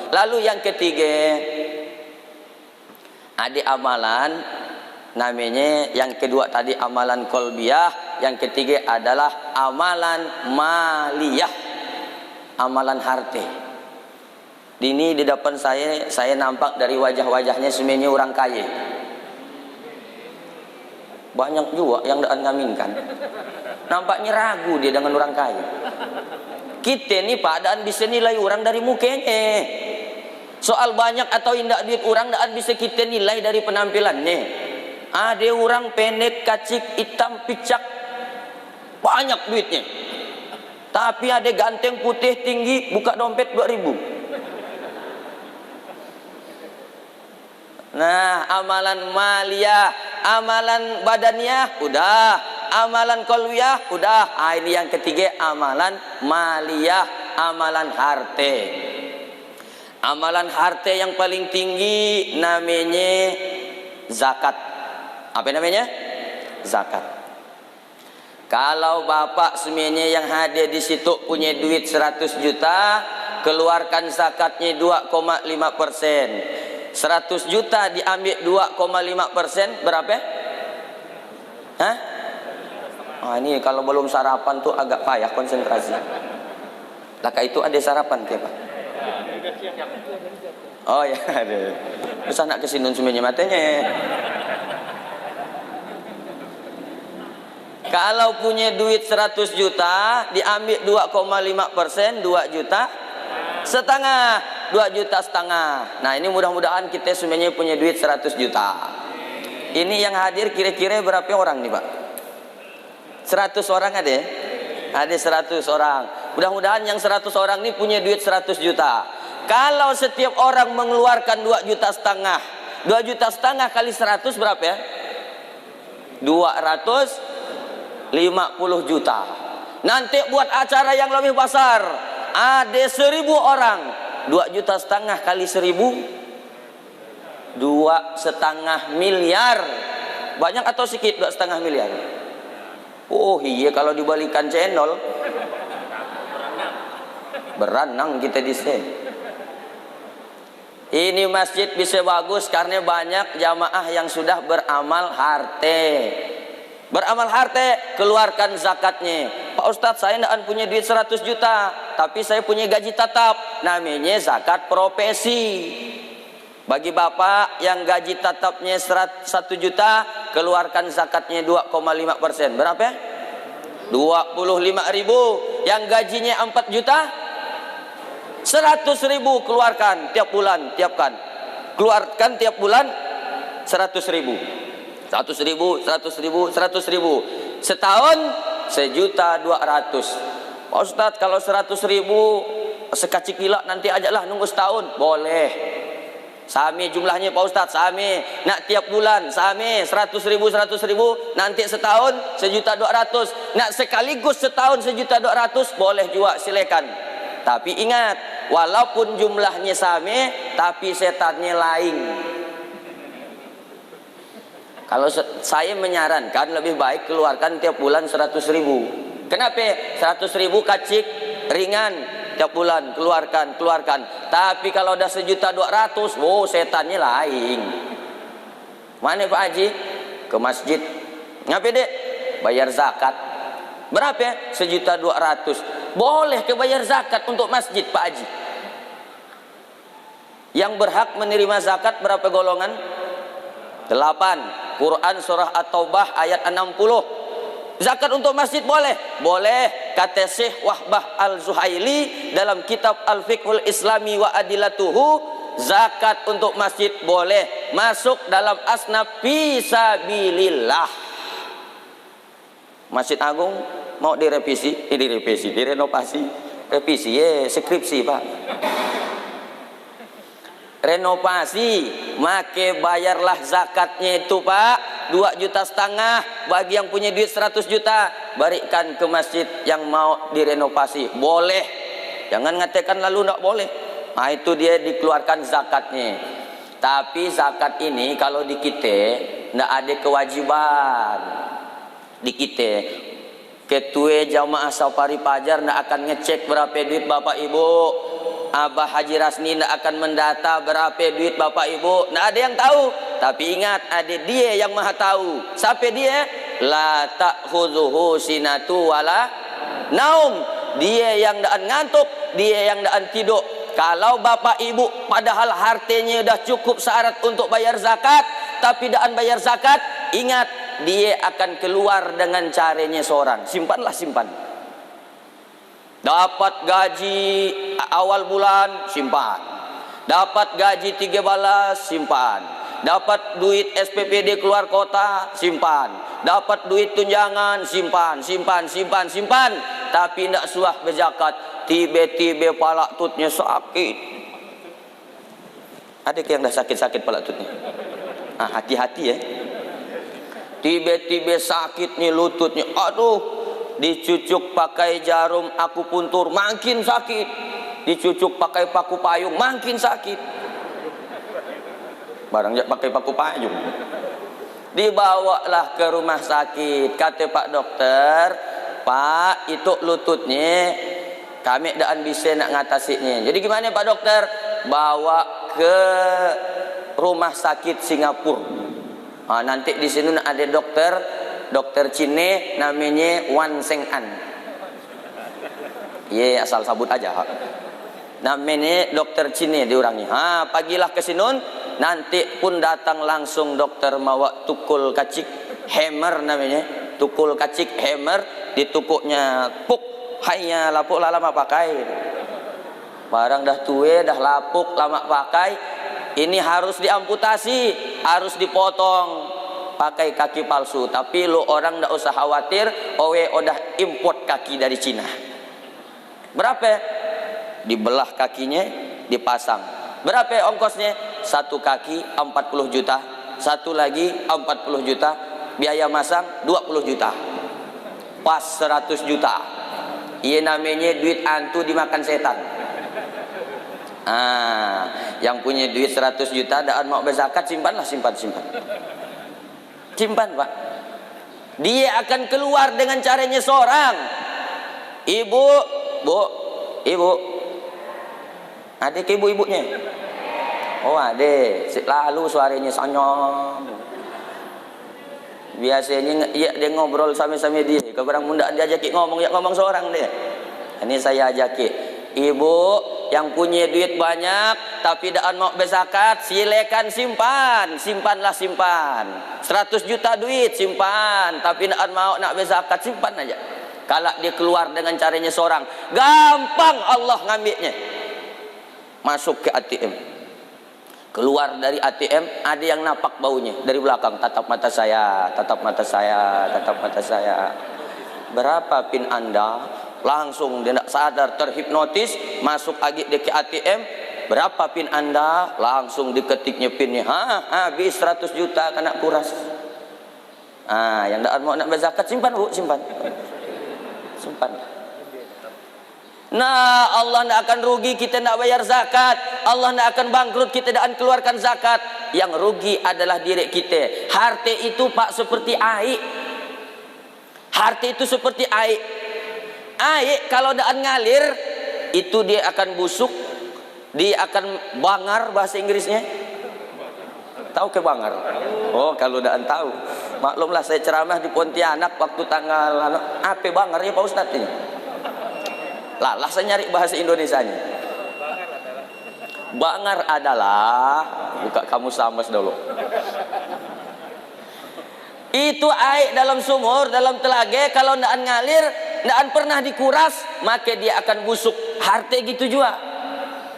Lalu yang ketiga, ada amalan namanya, yang kedua tadi amalan kolbiyah, yang ketiga adalah amalan maliyah, amalan harta. Ini di depan saya nampak dari wajah-wajahnya semuanya orang kaya. Banyak juga yang tidak ngaminkan. Nampaknya ragu dia dengan orang kaya. Kita ni padaan bisa nilai orang dari mukanya. Soal banyak atau indah duit orang, tidak bisa kita nilai dari penampilannya. Ada orang pendek, kacik, hitam, picak, banyak duitnya. Tapi ada ganteng, putih, tinggi, buka dompet 2000. Nah, amalan maliyah, amalan badaniyah udah, amalan kolwiyah udah. Ini yang ketiga, amalan maliyah, amalan harta. Amalan harta yang paling tinggi namanya zakat. Apa namanya? Zakat. Kalau bapak semuanya yang hadir di situ punya duit 100 juta, keluarkan zakatnya 2,5%. 100 juta diambil 2,5%, berapa? Hah? Ini kalau belum sarapan tuh agak payah konsentrasi. Laka itu ada sarapan tiap Pak? Oh ya ada. Terus anak kesinun semuanya matanya. Kalau punya duit 100 juta diambil 2,5%, 2 juta setengah, 2 juta setengah. Nah ini mudah-mudahan kita semuanya punya duit 100 juta. Ini yang hadir kira-kira berapa orang nih Pak? 100 orang ada ya? Ada 100 orang. Mudah-mudahan yang 100 orang ini punya duit 100 juta. Kalau setiap orang mengeluarkan 2 juta setengah, 2 juta setengah kali 100 berapa ya? 250 juta. Nanti buat acara yang lebih besar, ada 1000 orang, 2 juta setengah kali 1000, 2,5 miliar. Banyak atau sedikit 2,5 miliar? Oh iya, kalau dibalikan channel berenang kita di sini. Ini masjid bisa bagus karena banyak jamaah yang sudah beramal harta. Beramal harta, keluarkan zakatnya. Pak Ustadz, saya tidak punya duit 100 juta, tapi saya punya gaji tetap. Namanya zakat profesi. Bagi bapak yang gaji tetapnya 1 juta, keluarkan zakatnya 2,5%. Berapa ya? 25.000. Yang gajinya 4 juta, 100.000 keluarkan tiap bulan, tiapkan. Keluarkan tiap bulan 100.000. 100.000, 100.000, 100.000. Setahun 1.200.000. Pak Ustadz, kalau 100.000 sekacikila nanti ajalah nunggu setahun. Boleh. Sami jumlahnya Pak Ustadz, sami. Nak tiap bulan, sami 100.000, 100.000. Nanti setahun 1.200.000. Nak sekaligus setahun 1.200.000, boleh juga, silakan. Tapi ingat, walaupun jumlahnya sami, tapi setannya lain. Kalau saya menyarankan lebih baik keluarkan tiap bulan 100.000. Kenapa? 100.000 kacik ringan tiap bulan keluarkan. Tapi kalau udah 1.200.000, oh setannya lain. Mana Pak Haji? Ke masjid. Ngapa dek? Bayar zakat. Berapa? 1.200.000. Boleh ke bayar zakat untuk masjid Pak Haji. Yang berhak menerima zakat berapa golongan? 8. Quran surah At-Taubah ayat 60. Zakat untuk masjid boleh? Boleh. Kata Syekh Wahbah Al-Zuhaili dalam kitab Al-Fiqhul Islami wa Adilatuhu, zakat untuk masjid boleh masuk dalam asnaf fisabilillah. Masjid Agung mau direvisi, direnovasi. Revisi ya, skripsi Pak. Renovasi, make bayarlah zakatnya itu Pak, 2,5 juta bagi yang punya duit 100 juta, berikan ke masjid yang mau direnovasi. Boleh, jangan ngatakan lalu tidak boleh. Nah itu dia dikeluarkan zakatnya. Tapi zakat ini kalau di kita tidak ada kewajiban. Di kita ketua jamaah Safari Pajar tidak akan ngecek berapa duit bapak ibu. Abah Haji Rasni tidak akan mendata berapa duit bapak ibu, tidak ada yang tahu. Tapi ingat, ada dia yang maha tahu. Siapa dia? La ta'khudhuhu sinatu wala naum. Dia yang tidak ngantuk, dia yang tidak tidur. Kalau bapak ibu padahal hartanya dah cukup syarat untuk bayar zakat, tapi tidak bayar zakat, ingat, dia akan keluar dengan caranya seorang. Simpanlah, simpan. Dapat gaji awal bulan, simpan. Dapat gaji 3 balas, simpan. Dapat duit SPPD keluar kota, simpan. Dapat duit tunjangan, simpan, simpan, simpan, simpan. Tapi tidak suah berzakat, tiba-tiba palak tutnya sakit. Ada yang dah sakit-sakit palak tutnya? Hati-hati ya. Tiba-tiba sakit nih lututnya, aduh. Dicucuk pakai jarum akupuntur, makin sakit. Dicucuk pakai paku payung, makin sakit. Barang pakai paku payung. Dibawalah ke rumah sakit. Kata Pak Dokter, Pak, itu lututnya kami tidak bisa nak ngatasinya. Jadi gimana Pak Dokter? Bawa ke rumah sakit Singapura. Nanti di sini ada dokter Cina namanya Wan Seng An. Ye, asal sabut aja. Namanya dokter Cina diorangnya. Pagilah ke sini, nanti pun datang langsung dokter mawa tukul kacik hammer namanya. Tukul kacik hammer, ditukuknya puk, hanya lapuk lama pakai. Barang dah tua, dah lapuk lama pakai, ini harus diamputasi, harus dipotong pakai kaki palsu. Tapi lo orang ndak usah khawatir, udah import kaki dari Cina. Berapa? Dibelah kakinya, dipasang. Berapa ongkosnya? Satu kaki 40 juta, satu lagi 40 juta, biaya masang 20 juta. Pas 100 juta. Ia namanya duit antu dimakan setan. Yang punya duit 100 juta dan mau berzakat, simpanlah, simpan. Simpan, Pak. Dia akan keluar dengan caranya seorang. Ibu, adik ibu-ibunya. Oh, adik. Lalu suaranya sanyong. Biasanya dia ngobrol sama-sama dia. Kalau orang muda dia ajak ngomong seorang dia. Ini saya ajak. Ibu yang punya duit banyak tapi tidak mau berzakat, silakan simpanlah. 100 juta duit simpan, tapi tidak mau nak berzakat, simpan aja. Kalau dia keluar dengan caranya seorang, gampang Allah ngambilnya. Masuk ke ATM, keluar dari ATM, ada yang napak baunya dari belakang. Tatap mata saya. Berapa pin Anda? Langsung dia tidak sadar, terhipnotis, masuk lagi dia ke ATM. Berapa pin Anda? Langsung diketiknya pinnya. Habis 100 juta kena kuras. Yang tidak mau nak berzakat, simpan Bu, simpan. Nah, Allah tidak akan rugi kita tidak bayar zakat. Allah tidak akan bangkrut kita tidak akan keluarkan zakat. Yang rugi adalah diri kita. Harta itu Pak seperti air. Harta itu seperti air. Air kalau tidak ngalir, itu dia akan busuk, dia akan bangar bahasa Inggrisnya. Tahu ke bangar? Oh, kalau tidak tahu, maklumlah saya ceramah di Pontianak waktu tanggal apa bangarnya Pak Ustadz ini. Lah saya nyari bahasa Indonesianya. Bangar adalah, buka kamus samas dulu. Itu air dalam sumur, dalam telaga, kalau tidak ngalir, tidak pernah dikuras, maka dia akan busuk. Harta gitu juga.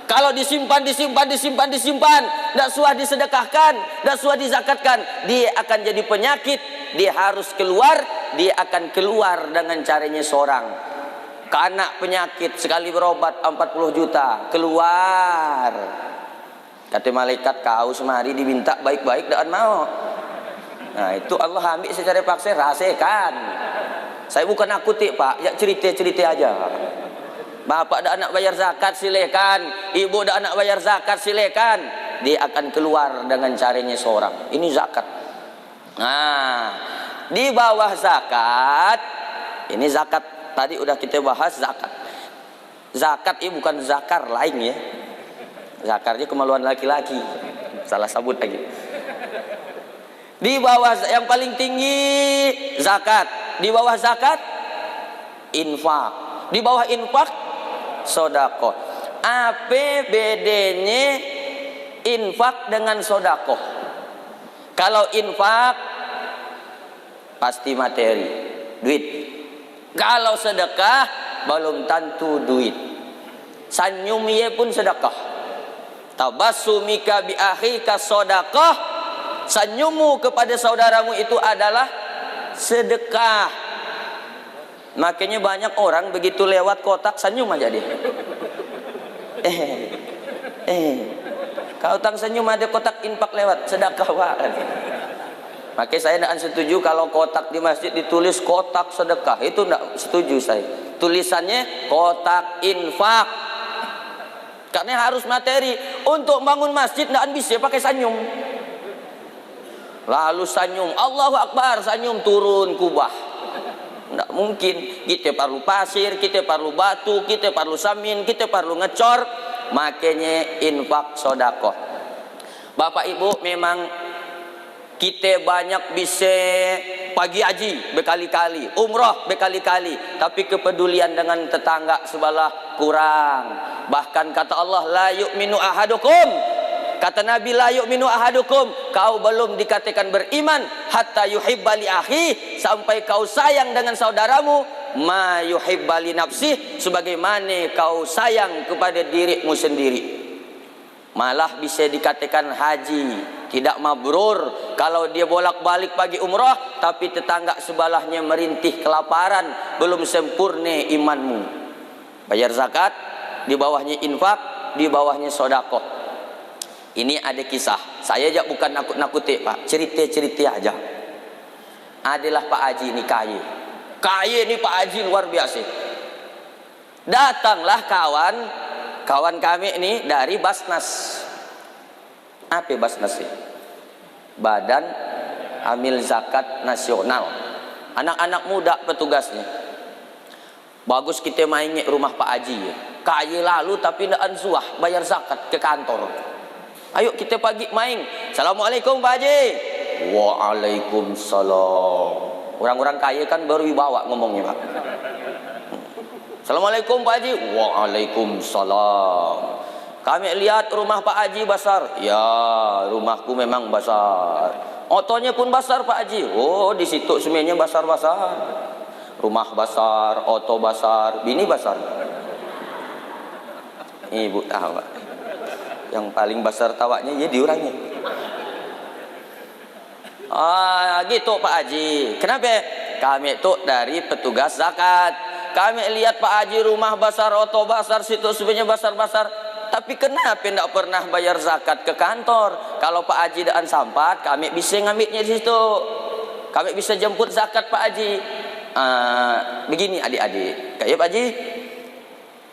Kalau disimpan, tidak suah disedekahkan, tidak suah dizakatkan, dia akan jadi penyakit. Dia harus keluar, dia akan keluar dengan caranya seorang. Karena penyakit sekali berobat 40 juta, keluar. Kata malaikat, kau semari diminta baik-baik, tidak mau. Nah, itu Allah ambil secara paksa, rasakan. Saya bukan nakuti Pak, ya cerita-cerita aja. Bapak ada anak bayar zakat, silakan. Ibu ada anak bayar zakat, silakan. Dia akan keluar dengan caranya seorang. Ini zakat. Nah, di bawah zakat, ini zakat. Tadi udah kita bahas zakat. Zakat ini bukan zakar lain ya. Zakarnya kemaluan laki-laki. Salah sebut lagi. Di bawah yang paling tinggi zakat. Di bawah zakat infak. Di bawah infak sedekah. APBD-nya infak dengan sedekah. Kalau infak pasti materi, duit. Kalau sedekah belum tentu duit. Senyum ye pun sedekah. Tabassumika bi akhika sedekah. Senyummu kepada saudaramu itu adalah sedekah. Makanya banyak orang begitu lewat kotak senyum aja dia. Kalau tang senyum ada kotak infak lewat sedekah banget. Makanya saya tidak setuju kalau kotak di masjid ditulis kotak sedekah. Itu tidak setuju saya. Tulisannya kotak infak. Karena harus materi. Untuk bangun masjid tidak bisa pakai senyum. Lalu senyum, Allahu Akbar, senyum turun kubah. Tidak mungkin. Kita perlu pasir, kita perlu batu, kita perlu samin, kita perlu ngecor. Makanya infak sedekah. Bapak Ibu, memang kita banyak bisa pagi haji berkali-kali, umrah berkali-kali, tapi kepedulian dengan tetangga sebelah kurang. Bahkan kata Allah, la yu'minu ahadukum, kata Nabi, la yu'minu ahadukum, kau belum dikatakan beriman hatta yuhibba li akhi, sampai kau sayang dengan saudaramu ma yuhibba li nafsih, sebagaimana kau sayang kepada dirimu sendiri. Malah bisa dikatakan haji tidak mabrur kalau dia bolak-balik pagi umrah tapi tetangga sebelahnya merintih kelaparan, belum sempurna imanmu. Bayar zakat, di bawahnya infak, di bawahnya sedekah. Ini ada kisah. Saya aja bukan nakut-nakuti, Pak. Cerita-cerita aja. Adalah Pak Haji ini kaya. Kaya ini Pak Haji luar biasa. Datanglah kawan kami ini dari Basnas. Apa Basnas sih? Badan Amil Zakat Nasional. Anak-anak muda petugasnya. Bagus kita mainnya rumah Pak Haji ya. Kaya lalu tapi tidak ansuah bayar zakat ke kantor. Ayo kita pagi main. Assalamualaikum Pak Haji. Waalaikumsalam. Orang-orang kaya kan baru dibawa ngomongnya Pak. Assalamualaikum Pak Haji. Waalaikumsalam. Kami lihat rumah Pak Haji besar. Ya, rumahku memang besar. Otonya pun besar Pak Haji. Oh, di situ semuanya besar-besar. Rumah besar, oto besar, bini besar. Ibu tahu. Yang paling besar tawanya ya diurangnya. Gitu Pak Haji. Kenapa? Kami itu dari petugas zakat. Kami lihat Pak Haji rumah besar, oto besar, situ sebenarnya besar-besar. Tapi kenapa tidak pernah bayar zakat ke kantor? Kalau Pak Haji dan sampat, kami bisa ngambilnya di situ. Kami bisa jemput zakat Pak Haji. Begini adik-adik, kayak Pak Haji,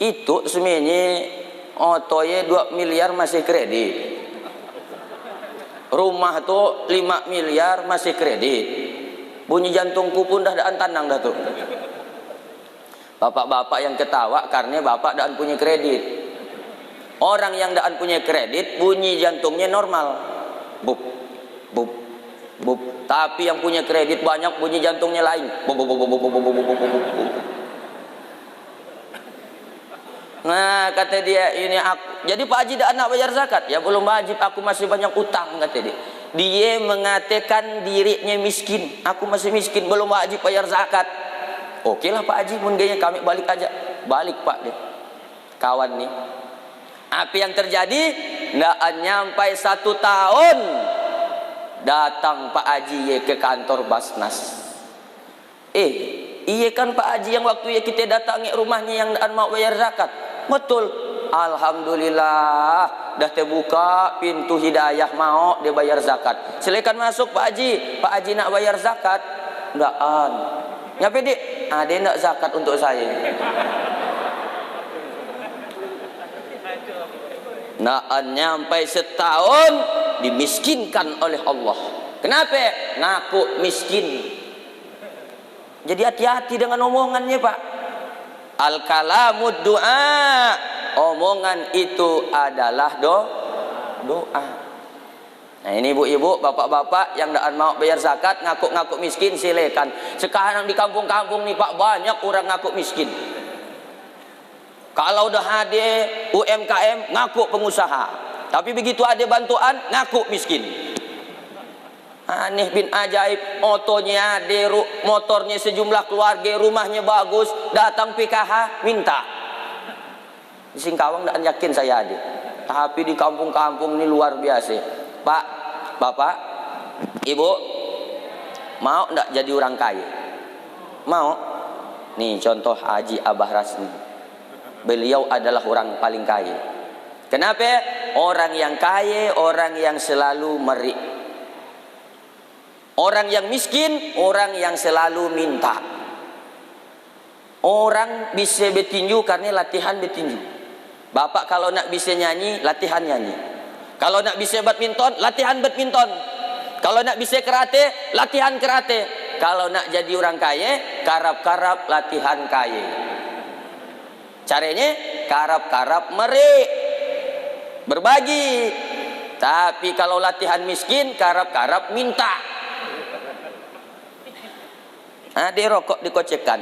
itu sebenarnya otonya 2 miliar masih kredit. Rumah tuh 5 miliar masih kredit. Bunyi jantungku pun dah tandang dah tuh. Bapak-bapak yang ketawa karena bapak dah punya kredit. Orang yang dah punya kredit bunyi jantungnya normal. Bup, bup, bup. Tapi yang punya kredit banyak bunyi jantungnya lain. Bup, bup, bup, bup, bup, bup, bup, bup, bup. Nah kata dia ini aku. Jadi Pak Haji dah nak bayar zakat. Ya belum wajib, aku masih banyak utang kata dia. Dia mengatakan dirinya miskin. Aku masih miskin, belum wajib bayar zakat. Oke lah Pak Haji, mungkin kami balik aja. Balik Pak dia. Kawan nih. Apa yang terjadi? Nggak nyampai 1 tahun datang Pak Haji ke kantor Basnas. Iya kan Pak Haji yang waktu kita datangi rumahnya yang mau bayar zakat. Betul. Alhamdulillah dah terbuka pintu hidayah mau dia bayar zakat. Silakan masuk Pak Haji. Pak Haji nak bayar zakat? Ndaan. Nyapa dik? Ada nak zakat untuk saya. Naan nyampai setahun dimiskinkan oleh Allah. Kenapa? Ngaku miskin. Jadi hati-hati dengan omongannya Pak. Al-kalamud du'a. Omongan itu adalah doa. Nah ini ibu-ibu, bapak-bapak yang tidak mau bayar zakat, ngaku-ngaku miskin, silakan. Sekarang di kampung-kampung nih Pak, banyak orang ngaku miskin. Kalau udah ada UMKM, ngaku pengusaha. Tapi begitu ada bantuan, ngaku miskin. Aneh bin ajaib, motornya ada, motornya sejumlah keluarga, rumahnya bagus, datang PKH, minta. Di Singkawang tidak yakin saya ada. Tapi di kampung-kampung ini luar biasa. Pak, bapak, ibu, mau tidak jadi orang kaya? Mau? Nih contoh Haji Abah Rasmi. Beliau adalah orang paling kaya. Kenapa? Orang yang kaya, orang yang selalu meri. Orang yang miskin, orang yang selalu minta. Orang bisa bertinju karena latihan bertinju. Bapak kalau nak bisa nyanyi, latihan nyanyi. Kalau nak bisa badminton, latihan badminton. Kalau nak bisa karate, latihan karate. Kalau nak jadi orang kaya, karap-karap latihan kaya. Caranya karap-karap meri, berbagi. Tapi kalau latihan miskin, karap-karap minta. Ada rokok dikocekkan,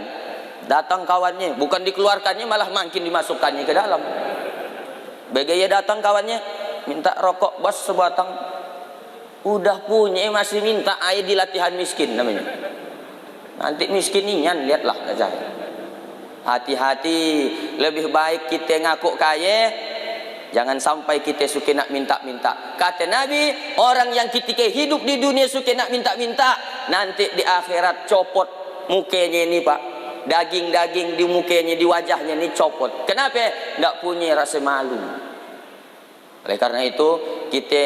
datang kawannya, bukan dikeluarkannya, malah makin dimasukkannya ke dalam. Begaya datang kawannya, minta rokok bos sebatang. Udah punya masih minta, air di latihan miskin namanya. Nanti miskin nian, lihatlah aja. Hati-hati, lebih baik kita ngaku kaya, jangan sampai kita suka nak minta-minta. Kata Nabi, orang yang ketika hidup di dunia suka nak minta-minta, nanti di akhirat copot mukanya ini Pak. Daging-daging di mukanya, di wajahnya ini copot. Kenapa? Tidak punya rasa malu. Oleh karena itu, kita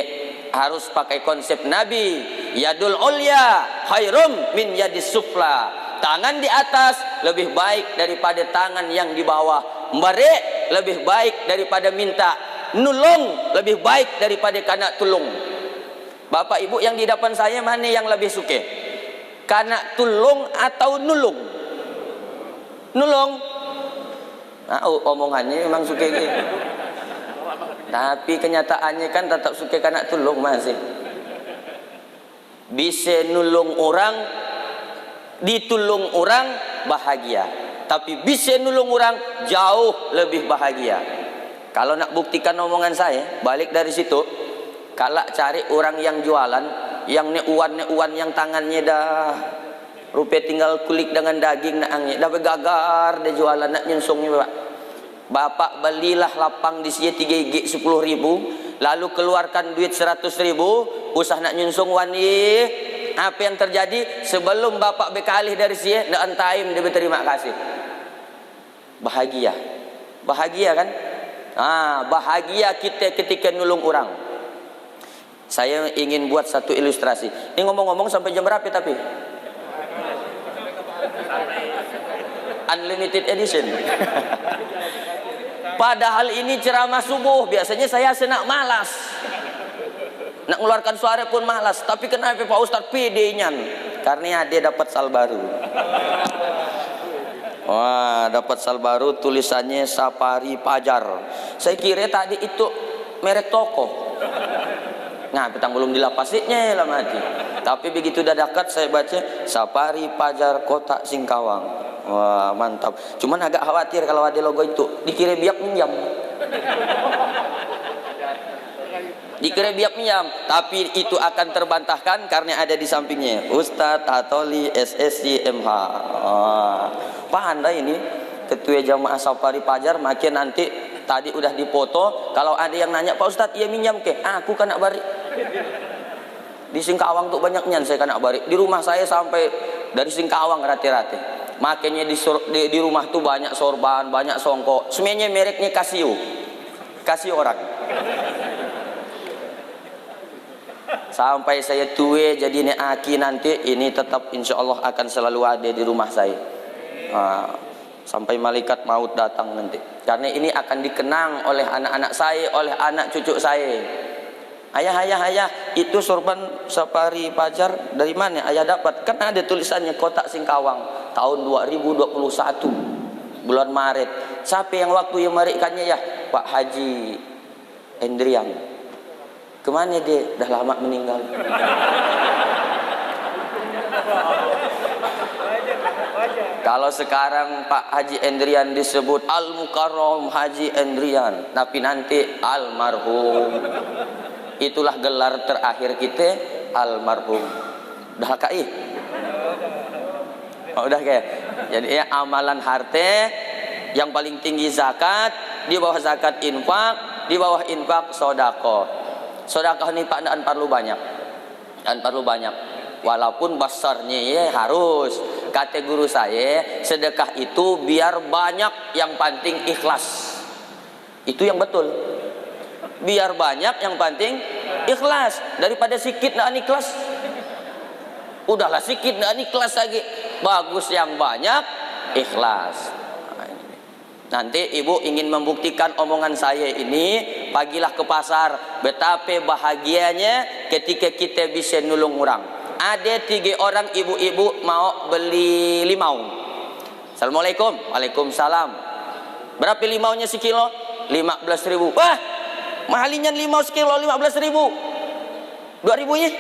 harus pakai konsep Nabi. Yadul ulya khairum min yadis sufla. Tangan di atas lebih baik daripada tangan yang di bawah. Memberi lebih baik daripada minta. Nulung lebih baik daripada kana tulung. Bapak ibu yang di depan saya, mana yang lebih suka? Kana tulung atau nulung? Nulung. Nah, omongannya memang suka gitu. Tapi kenyataannya kan tetap suka kana tulung masih. Bisa nulung orang, ditulung orang bahagia. Tapi bisa nulung orang jauh lebih bahagia. Kalau nak buktikan omongan saya, balik dari situ, kalak cari orang yang jualan, yang neuan yang tangannya dah rupiah tinggal kulik dengan daging nak angin, dah bergagar dia jualan nak nyensungnya Pak. Bapak belilah lapang di sini 3 gig 10.000, lalu keluarkan duit 100.000, usah nak nyensung wani. Apa yang terjadi? Sebelum bapak berkalih dari sini, dah on time dia berterima kasih. Bahagia, bahagia kan? Bahagia kita ketika nulung orang. Saya ingin buat satu ilustrasi. Ini ngomong-ngomong sampai jam berapa tapi? Unlimited edition. Padahal ini ceramah subuh. Biasanya saya senak malas, nak mengeluarkan suara pun malas. Tapi kenapa Pak Ustadz pede-nya? Karena dia dapat sal baru. Wah, dapat sal baru, tulisannya Safari Pajar. Saya kira tadi itu merek toko. Nah, petang belum dilapasinya lah mati. Tapi begitu udah dekat saya baca Safari Pajar Kota Singkawang. Wah, mantap. Cuman agak khawatir kalau ada logo itu. Dikira biak minjam. Dikira biak minjam. Tapi itu akan terbantahkan karena ada di sampingnya Ustadz Hatoli SSC MH. Pandai ini ketua jamaah Safari Pajar. Makin nanti tadi udah dipoto. Kalau ada yang nanya, Pak Ustadz iya minjam ke? Aku kan nak bari. Di Singkawang tuh banyaknya saya kan nak bari. Di rumah saya sampai dari Singkawang rata-rata. Makanya di rumah tuh banyak sorban, banyak songkok. Semuanya mereknya Casio. Casio orang. Sampai saya tua jadi ini aki nanti, ini tetap insya Allah akan selalu ada di rumah saya. Sampai malaikat maut datang nanti. Karena ini akan dikenang oleh anak-anak saya, oleh anak cucu saya. Ayah, itu sorban Safari Pajar dari mana ayah dapat? Kan ada tulisannya Kota Singkawang tahun 2021. bulan Maret. Siapa yang waktu yang marikannya ya? Pak Haji Endrian. Kemana dia? Dah lama meninggal. Kalau sekarang Pak Haji Endrian disebut Al-Mukarram Haji Endrian, tapi nanti almarhum. Itulah gelar terakhir kita, almarhum. Dah kai? Oh, udah kayak. Jadi ya, amalan harta yang paling tinggi zakat, di bawah zakat infak, di bawah infak sedekah. Sedekah ini Pak dan perlu banyak. Dan perlu banyak. Walaupun besarnya ya harus. Kata guru saya, sedekah itu biar banyak, yang penting ikhlas. Itu yang betul. Biar banyak, yang penting ikhlas. Daripada sikit nak ikhlas. Udahlah sikit nak ikhlas lagi. Bagus yang banyak ikhlas. Nanti ibu ingin membuktikan omongan saya ini, pagilah ke pasar. Betapa bahagianya ketika kita bisa nulung orang. Ada 3 orang ibu-ibu mau beli limau. Assalamualaikum. Waalaikumsalam. Berapa limaunya sekilo? 15.000. Wah, mahalinya limau sekilo 15.000. 2.000 nya?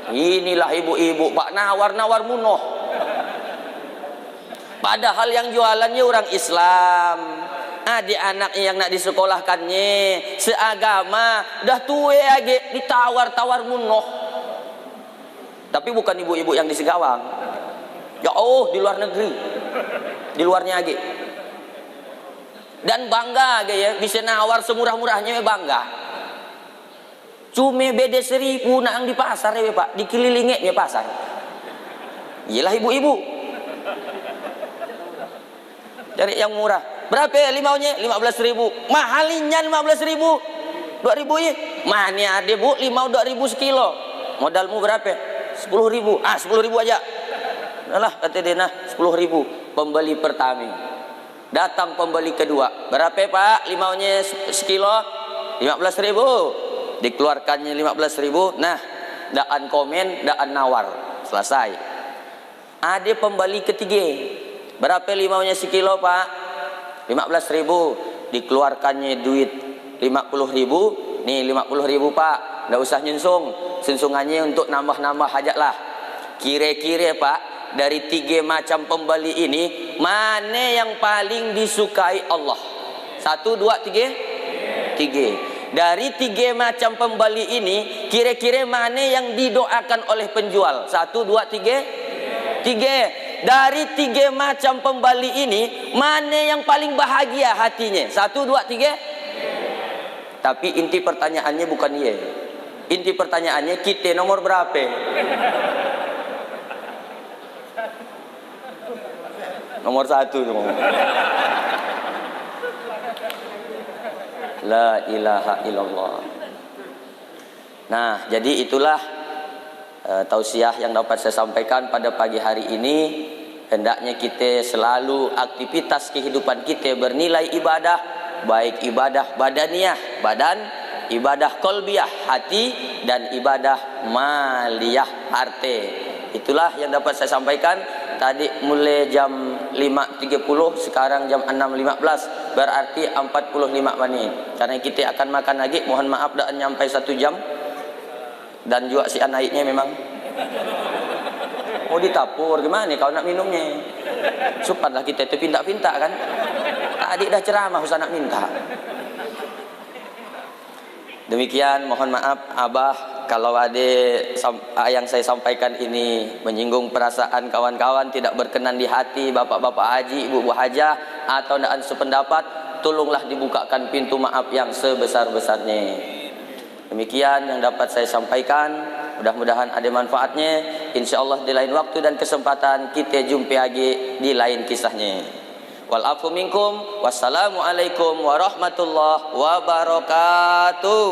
Inilah ibu-ibu Pak, nawar-nawar munoh. Padahal yang jualannya orang Islam. Adik anaknya yang nak disekolahkannya seagama, dah tua lagi ditawar-tawar munoh. Tapi bukan ibu-ibu yang di Segawang. Ya oh, di luar negeri. Di luarnya lagi. Dan bangga lagi ya, bisa nawar semurah-murahnya bangga. Cuma beda 1.000 nak di pasar ya Pak, dikelilingi pasar. Iyalah ibu-ibu. Cari yang murah. Berapa ya limaunya? 15.000. Mahalinya 15.000. 2.000 ya. Mana ada bu limau 2.000 sekilo. Modalmu berapa? 10.000. 10.000 aja. Udah kata dia 10.000. Pembeli pertama. Datang pembeli kedua. Berapa Pak limaunya sekilo? 15.000. Dikeluarkannya 15.000. Nah, daan komen, daan nawar. Selesai. Ada pembeli ketiga. Berapa limaunya sekilo Pak? 15.000. Dikeluarkannya duit 50.000. Nih 50.000 Pak. Nggak usah nyunsung. Sunsungannya untuk nambah-nambah aja lah. Kira-kira Pak, dari 3 macam pembeli ini, mana yang paling disukai Allah? 1, 2, 3? 3. Dari 3 macam pembeli ini, kira-kira mana yang didoakan oleh penjual? 1, 2, 3? 3. Dari 3 macam pembeli ini, mana yang paling bahagia hatinya? 1, 2, 3? Tapi inti pertanyaannya bukan ye. Inti pertanyaannya kita nomor berapa? Nomor 1. La ilaha illallah. Nah, jadi itulah tausiah yang dapat saya sampaikan pada pagi hari ini. Hendaknya kita selalu aktivitas kehidupan kita bernilai ibadah, baik ibadah badaniyah, badan, ibadah qalbiyah, hati, dan ibadah maliyah, harta. Itulah yang dapat saya sampaikan. Tadi mulai jam 5.30, sekarang jam 6.15, berarti 45 menit. Karena kita akan makan lagi, mohon maaf dah nyampai 1 jam. Dan juga si naiknya memang mau ditapur gimana kalau nak minumnya. Supaya kita itu pinta-pinta kan. Tadi dah ceramah usah nak minta. Demikian, mohon maaf Abah kalau ada yang saya sampaikan ini menyinggung perasaan kawan-kawan, tidak berkenan di hati bapak-bapak haji, ibu-ibu hajah, atau tidak sependapat, tolonglah dibukakan pintu maaf yang sebesar-besarnya. Demikian yang dapat saya sampaikan. Mudah-mudahan ada manfaatnya. InsyaAllah di lain waktu dan kesempatan kita jumpa lagi di lain kisahnya. Wal afu minkum. Wassalamualaikum warahmatullahi wabarakatuh.